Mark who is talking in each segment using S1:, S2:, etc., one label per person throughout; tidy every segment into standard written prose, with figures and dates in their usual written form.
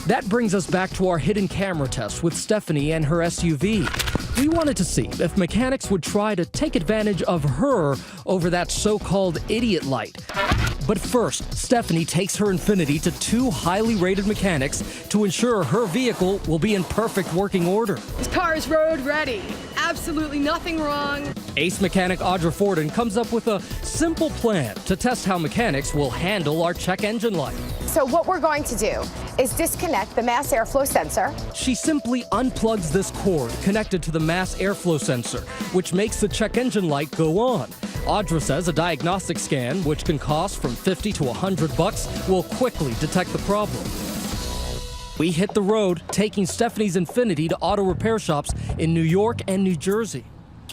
S1: That brings us back to our hidden camera test with Stephanie and her SUV. We wanted to see if mechanics would try to take advantage of her over that so-called idiot light. But first, Stephanie takes her Infiniti to two highly rated mechanics to ensure her vehicle will be in perfect working order.
S2: This car is road ready. Absolutely nothing wrong.
S1: Ace mechanic Audra Forden comes up with a simple plan to test how mechanics will handle our check engine light.
S3: So what we're going to do is disconnect the mass airflow sensor.
S1: She simply unplugs this cord connected to the mass airflow sensor, which makes the check engine light go on. Audra says a diagnostic scan, which can cost from $50 to $100, will quickly detect the problem. We hit the road, taking Stephanie's Infiniti to auto repair shops in New York and New Jersey.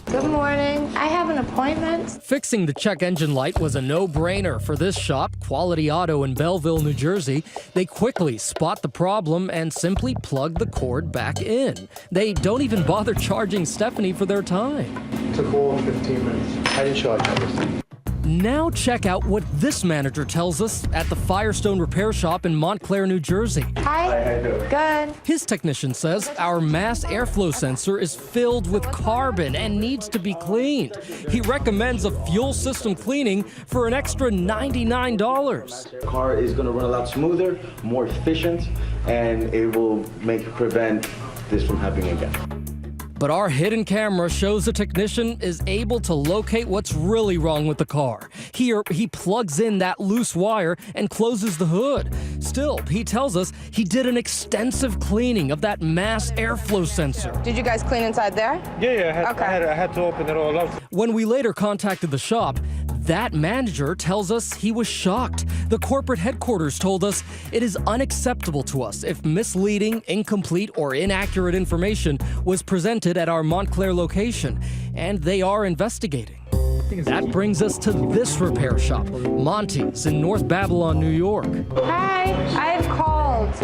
S4: Good morning. I have an appointment.
S1: Fixing the check engine light was a no-brainer for this shop, Quality Auto in Belleville, New Jersey. They quickly spot the problem and simply plug the cord back in. They don't even bother charging Stephanie for their time.
S5: Took all 15 minutes. I didn't charge everything.
S1: Now check out what this manager tells us at the Firestone Repair Shop in Montclair, New Jersey.
S4: Hi. Good.
S1: His technician says our mass airflow sensor is filled with carbon and needs to be cleaned. He recommends a fuel system cleaning for an extra $99.
S5: The car is going to run a lot smoother, more efficient, and it will prevent this from happening again.
S1: But our hidden camera shows the technician is able to locate what's really wrong with the car. Here, he plugs in that loose wire and closes the hood. Still, he tells us he did an extensive cleaning of that mass airflow sensor.
S2: Did you guys clean inside there?
S6: Yeah, I had to open it all up.
S1: When we later contacted the shop, that manager tells us he was shocked. The corporate headquarters told us it is unacceptable to us if misleading, incomplete, or inaccurate information was presented at our Montclair location, and they are investigating. That brings us to this repair shop, Monty's in North Babylon, New York.
S4: Hi. I had called.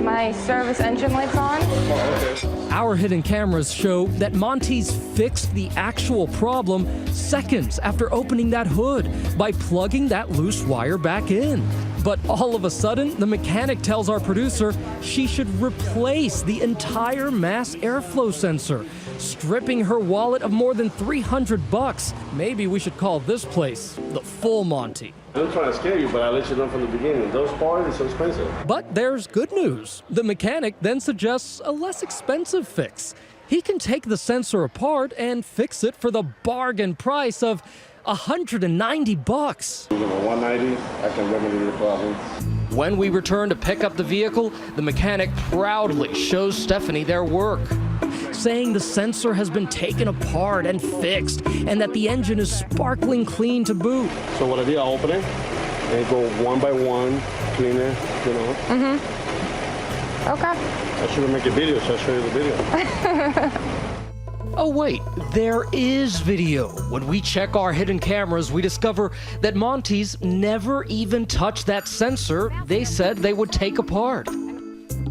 S4: My service engine light's on.
S1: Our hidden cameras show that Monty's fixed the actual problem seconds after opening that hood by plugging that loose wire back in. But all of a sudden, the mechanic tells our producer she should replace the entire mass airflow sensor, stripping her wallet of more than $300. Maybe we should call this place the Full Monty.
S6: I'm trying to scare you, but I let you know from the beginning. Those parts are so expensive.
S1: But there's good news. The mechanic then suggests a less expensive fix. He can take the sensor apart and fix it for the bargain price of $190.
S6: You know, 190, I can remedy the problem.
S1: When we return to pick up the vehicle, the mechanic proudly shows Stephanie their work, saying the sensor has been taken apart and fixed and that the engine is sparkling clean to boot.
S6: So what I did, I open it and go one by one, clean it, you know.
S4: Okay.
S6: I should have made a video, so I'll show you the video.
S1: Oh wait, there is video. When we check our hidden cameras, we discover that Monty's never even touched that sensor they said they would take apart.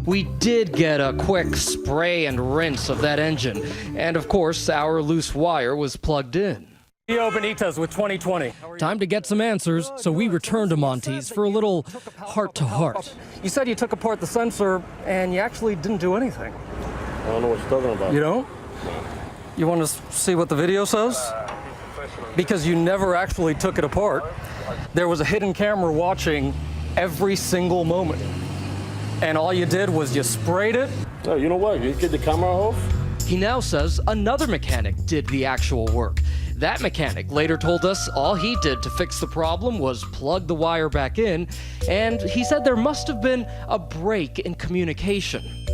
S1: We did get a quick spray and rinse of that engine, and of course, our loose wire was plugged in.
S7: Gio Benitez with 2020.
S1: Time to get some answers, so we return to Monty's for a little heart-to-heart.
S7: You said you took apart the sensor and you actually didn't do anything.
S6: I don't know what you're talking about.
S7: You don't? You want to see what the video says? Because you never actually took it apart. There was a hidden camera watching every single moment. And all you did was you sprayed it.
S6: Oh, you know what? You get the camera off.
S1: He now says another mechanic did the actual work. That mechanic later told us all he did to fix the problem was plug the wire back in, and he said there must have been a break in communication.